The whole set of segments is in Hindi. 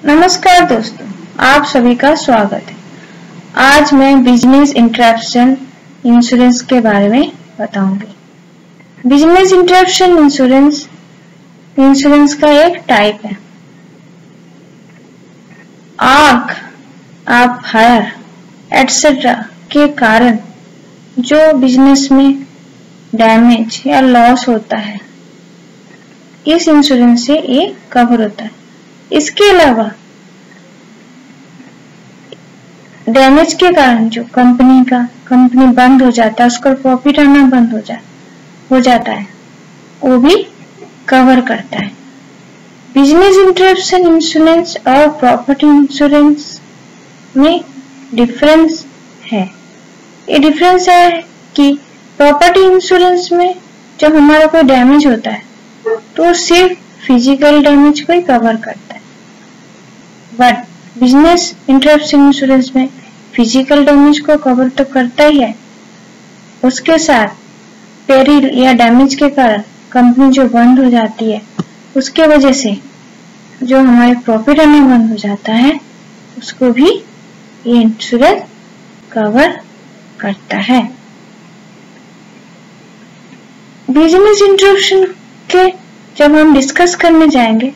नमस्कार दोस्तों, आप सभी का स्वागत है। आज मैं बिजनेस इंटरप्शन इंश्योरेंस के बारे में बताऊंगी। बिजनेस इंटरप्शन इंश्योरेंस का एक टाइप है। आग, आप फायर एटसेट्रा के कारण जो बिजनेस में डैमेज या लॉस होता है, इस इंश्योरेंस से ये कवर होता है। इसके अलावा डैमेज के कारण जो कंपनी बंद हो जाता है, उसका प्रॉफिट आना बंद हो जाता है, वो भी कवर करता है। बिजनेस इंटरप्शन इंश्योरेंस और प्रॉपर्टी इंश्योरेंस में डिफरेंस है। ये डिफरेंस है कि प्रॉपर्टी इंश्योरेंस में जब हमारा कोई डैमेज होता है तो सिर्फ फिजिकल डैमेज को ही कवर करता है, बट बिजनेस इंटरप्शन इंश्योरेंस में फिजिकल डैमेज को कवर तो करता ही है, उसके साथ पेरिल या डैमेज के कारण कंपनी जो बंद हो जाती है, उसके वजह से जो हमारे प्रॉफिट आना बंद हो जाता है, उसको भी ये इंश्योरेंस कवर करता है। बिजनेस इंटरप्शन के जब हम डिस्कस करने जाएंगे,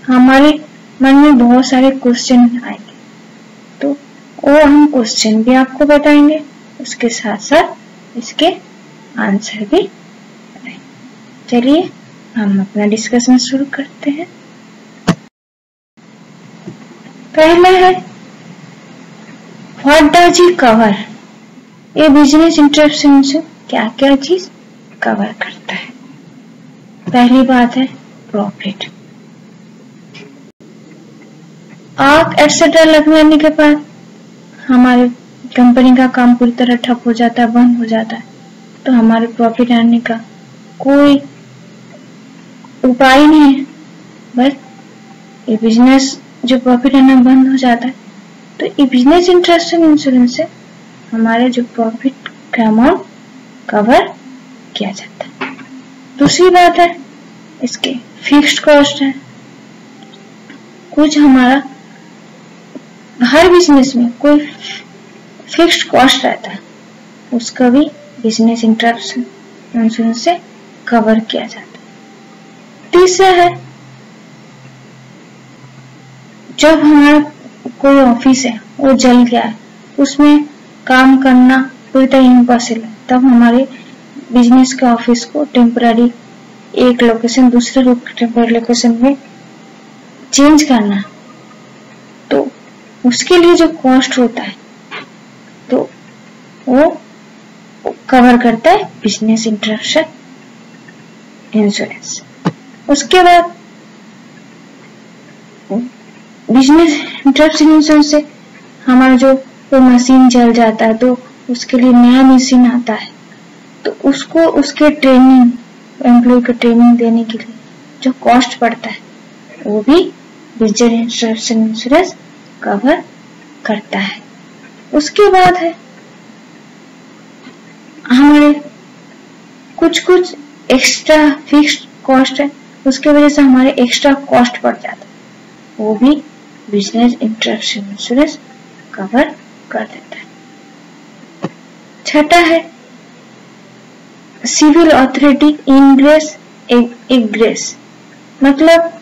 हमारे मन में बहुत सारे क्वेश्चन आएंगे, तो वो हम क्वेश्चन भी आपको बताएंगे, उसके साथ साथ इसके आंसर भी बताएंगे। चलिए हम अपना डिस्कशन शुरू करते हैं। पहला है, व्हाट डज इट कवर? ये बिजनेस इंटरप्शन से क्या क्या चीज कवर करता है? पहली बात है प्रॉफिट। आग एटसेट्रा लगने के बाद हमारे कंपनी का काम पूरी तरह ठप हो जाता है, बंद हो जाता है, तो हमारे प्रॉफिट आने का कोई उपाय नहीं है। बस ये बिजनेस जो प्रॉफिट आना बंद हो जाता है, तो ये बिजनेस इंटरप्शन इंश्योरेंस से हमारे जो प्रॉफिट का अमाउंट कवर किया जाता है। दूसरी बात है, इसके फिक्स्ड कॉस्ट है। कुछ हमारा हर बिजनेस में कोई फिक्स्ड कॉस्ट रहता है, उसका भी बिजनेस इंटरप्शन इंश्योरेंस से कवर किया जाता है। तीसरा है, जब हमारा कोई ऑफिस है वो जल गया है, उसमें काम करना पूरी तरह इम्पॉसिबल है, तब हमारे बिजनेस के ऑफिस को टेम्पररी एक लोकेशन दूसरे टेम्पररी लोकेशन में चेंज करना, तो उसके लिए जो कॉस्ट होता है तो वो कवर करता है बिजनेस इंटरप्शन इंश्योरेंस। उसके बाद बिजनेस इंटरप्शन इंश्योरेंस से हमारा जो कोई मशीन जल जाता है, तो उसके लिए नया मशीन आता है, तो उसको उसके ट्रेनिंग, एम्प्लॉय को ट्रेनिंग देने के लिए जो कॉस्ट पड़ता है, वो भी बिजनेस इंटरप्शन इंश्योरेंस कवर करता है। उसके बाद है हमारे कुछ एक्स्ट्रा फिक्स्ड कॉस्ट है, उसके वजह से हमारे एक्स्ट्रा कॉस्ट पड़ जाता है, वो भी बिजनेस इंटरप्शन इंश्योरेंस कवर कर देता है। छठा है, सिविल अथॉरिटी इनग्रेस एग्रेस, मतलब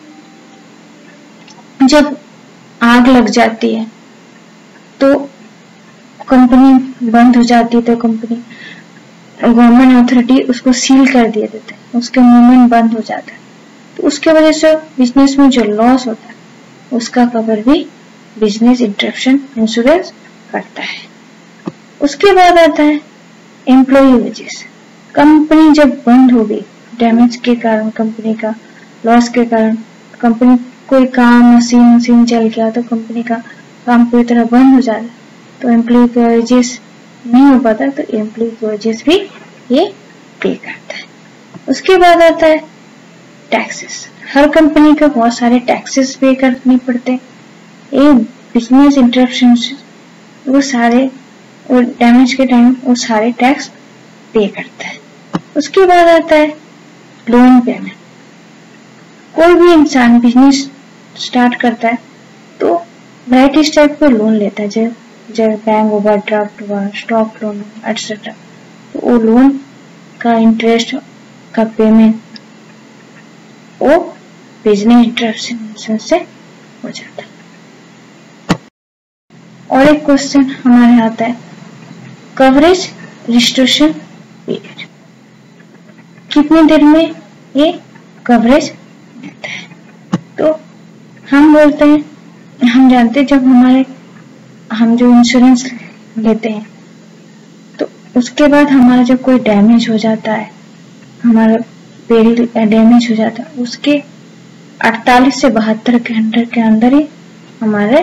जब आग लग जाती है तो कंपनी बंद हो जाती है, तो कंपनी गवर्नमेंट अथॉरिटी उसको सील कर दिया देता है, उसके मूवमेंट बंद हो जाता है, तो उसके वजह से बिजनेस में जो लॉस होता है, उसका कवर भी बिजनेस इंटरप्शन इंश्योरेंस करता है। उसके बाद आता है एम्प्लॉय वेजेस। कंपनी जब बंद हो गई, डैमेज के कारण, कंपनी का लॉस के कारण, कंपनी कोई काम मशीन चल गया, तो कंपनी का काम पूरी तरह बंद हो जाता है, तो एम्प्लॉय के वेजेस नहीं हो पाता, तो एम्प्लॉय के वेजेस भी ये पे करता है। उसके बाद आता है टैक्सेस। हर कंपनी को बहुत सारे टैक्सेस पे करने पड़ते हैं। ये बिजनेस इंटरप्शन वो डैमेज के टाइम वो सारे टैक्स पे करता है। उसके बाद आता है लोन पेमेंट। कोई भी इंसान बिजनेस स्टार्ट करता है तो वैराइटीज टाइप का लोन लेता है, जब बैंक ओवरड्राफ्ट हुआ, स्टॉक लोन एटसेट्रा, तो वो लोन का इंटरेस्ट का पेमेंट वो बिजनेस इंटरप्शन से हो जाता है। और एक क्वेश्चन हमारे आता है, कवरेज रिस्ट्रिक्शन पीरियड, कितनी देर में ये कवरेज देता है? तो हम बोलते हैं, हम जानते हैं जब हम जो इंश्योरेंस लेते हैं तो उसके बाद हमारा जब कोई डैमेज हो जाता है, हमारा पेरिल डैमेज हो जाता है, उसके 48 से 72 घंटे के अंदर ही हमारे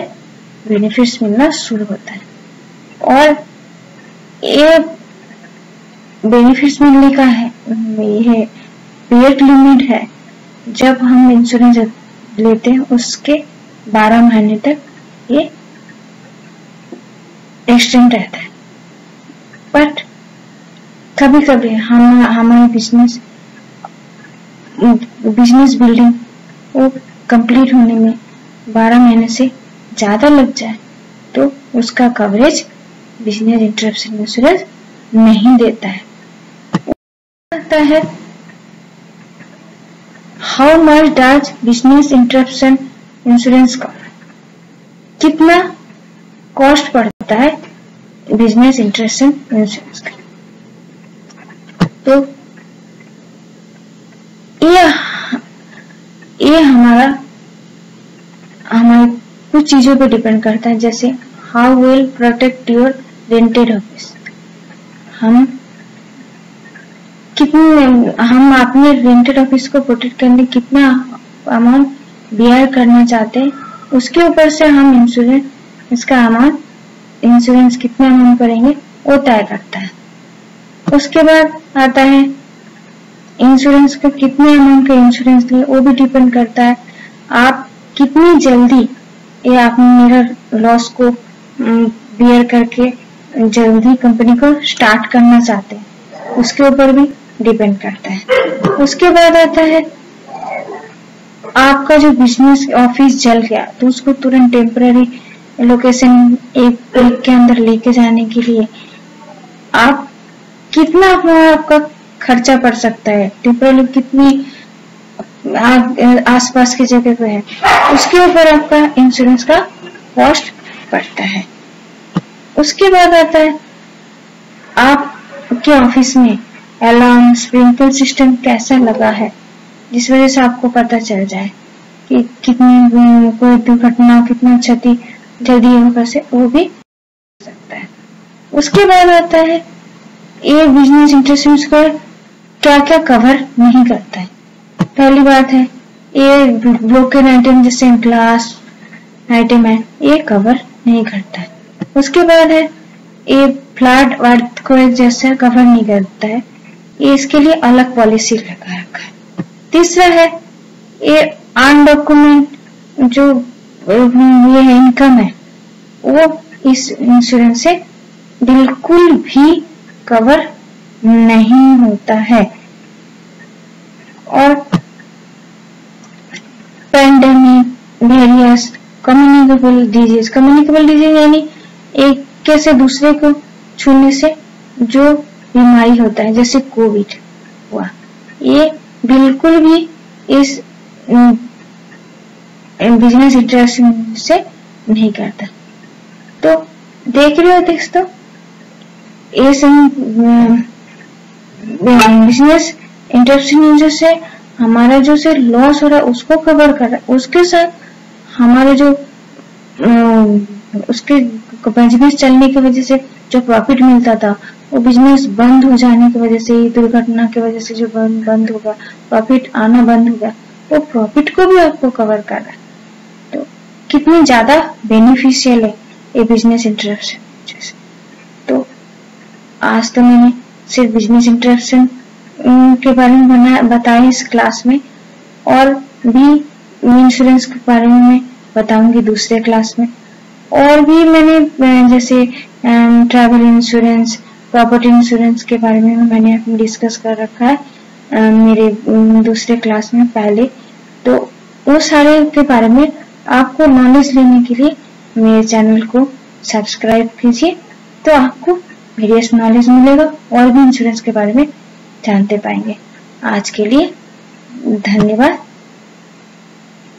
बेनिफिट्स मिलना शुरू होता है। और ये बेनिफिट्स मिलने का है, ये पीरियड लिमिट है, जब हम इंश्योरेंस लेते हैं उसके 12 महीने तक ये एक्सटेंड रहता है। बट कभी कभी हमारे बिजनेस बिल्डिंग वो कंप्लीट होने में 12 महीने से ज्यादा लग जाए तो उसका कवरेज बिजनेस इंटरप्शन इंश्योरेंस नहीं देता है। है how much does business interruption insurance cover, कितना कॉस्ट पड़ता है बिजनेस इंटरप्शन इंश्योरेंस का? तो ये हमारे कुछ चीजों पे डिपेंड करता है, जैसे how will protect your rented office, हम अपने रेंटेड ऑफिस को प्रोटेक्ट करने कितना अमाउंट बियर करना चाहते हैं, उसके ऊपर से हम इंश्योरेंस कितना अमाउंट करेंगे वो तय करता है। उसके बाद आता है इंश्योरेंस का कितने अमाउंट का इंश्योरेंस लिए, वो भी डिपेंड करता है आप कितनी जल्दी ये आप मेरा लॉस को बियर करके जल्दी कंपनी को स्टार्ट करना चाहते हैं, उसके ऊपर भी डिपेंड करता है। उसके बाद आता है आपका जो बिजनेस ऑफिस जल गया तो उसको तुरंत टेम्पररी लोकेशन एक वीक के अंदर लेके जाने के लिए आप कितना आपका खर्चा पड़ सकता है, टेम्पररी कितनी आसपास की जगह पे है, उसके ऊपर आपका इंश्योरेंस का कॉस्ट पड़ता है। उसके बाद आता है आपके ऑफिस में अलार्म स्प्रिंकलर सिस्टम कैसा लगा है, जिस वजह से आपको पता चल जाए कि कितनी कोई दुर्घटना कितना क्षति जल्दी होकर से वो भी हो सकता है। उसके बाद आता है ये बिजनेस इंटरप्शन को क्या क्या कवर नहीं करता है। पहली बात है ये ब्रोकन आइटम जैसे ग्लास आइटम है ये कवर नहीं करता है। उसके बाद है ये फ्लड अर्थक्वेक जैसा कवर नहीं करता है, ये इसके लिए अलग पॉलिसी लगा रखा है। तीसरा है ये अनडॉक्यूमेंट जो ये है इनकम है वो इस इंश्योरेंस से बिल्कुल भी कवर नहीं होता है। और पेंडेमिक वेरियस कम्युनिकेबल डिजीज यानी एक कैसे दूसरे को छूने से जो बीमारी होता है जैसे कोविड हुआ, ये बिल्कुल भी इस बिजनेस इंटरप्शन से नहीं करता। तो देख रहे हो दोस्तों, ये बिजनेस इंटरप्शन से हमारा जो से लॉस हो रहा है उसको कवर कर रहा है, उसके साथ हमारे जो उसके बिजनेस चलने की वजह से जो प्रॉफिट मिलता था वो बिजनेस बंद हो जाने की वजह से, दुर्घटना की वजह से जो बंद हो गया, प्रॉफिट आना बंद हो गया, वो प्रॉफिट को भी आपको कवर कर रहा है। तो कितनी ज्यादा बेनिफिशियल है ये बिजनेस इंटरप्शन। तो आज तो मैंने सिर्फ बिजनेस इंटरप्शन के बारे में बताया इस क्लास में, और भी इंश्योरेंस के बारे में मैं बताऊंगी दूसरे क्लास में। और भी मैंने जैसे ट्रैवल इंश्योरेंस, प्रॉपर्टी इंश्योरेंस के बारे में मैंने डिस्कस कर रखा है मेरे दूसरे क्लास में पहले। तो वो सारे के बारे में आपको नॉलेज लेने के लिए मेरे चैनल को सब्सक्राइब कीजिए, तो आपको वेरियस नॉलेज मिलेगा और भी इंश्योरेंस के बारे में जानते पाएंगे। आज के लिए धन्यवाद।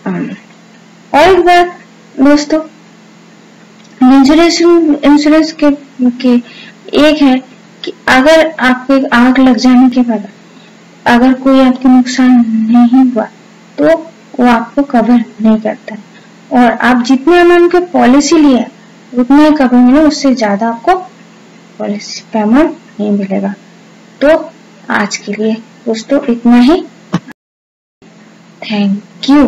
और एक बात दोस्तों, इंश्योरेंस के एक है कि अगर आपको आग लग जाने के बाद अगर कोई आपके नुकसान नहीं हुआ तो वो आपको कवर नहीं करता, और आप जितने अमाउंट की पॉलिसी लिया उतना ही कवर मिले, उससे ज्यादा आपको पॉलिसी का अमाउंट नहीं मिलेगा। तो आज के लिए दोस्तों इतना ही। Thank you.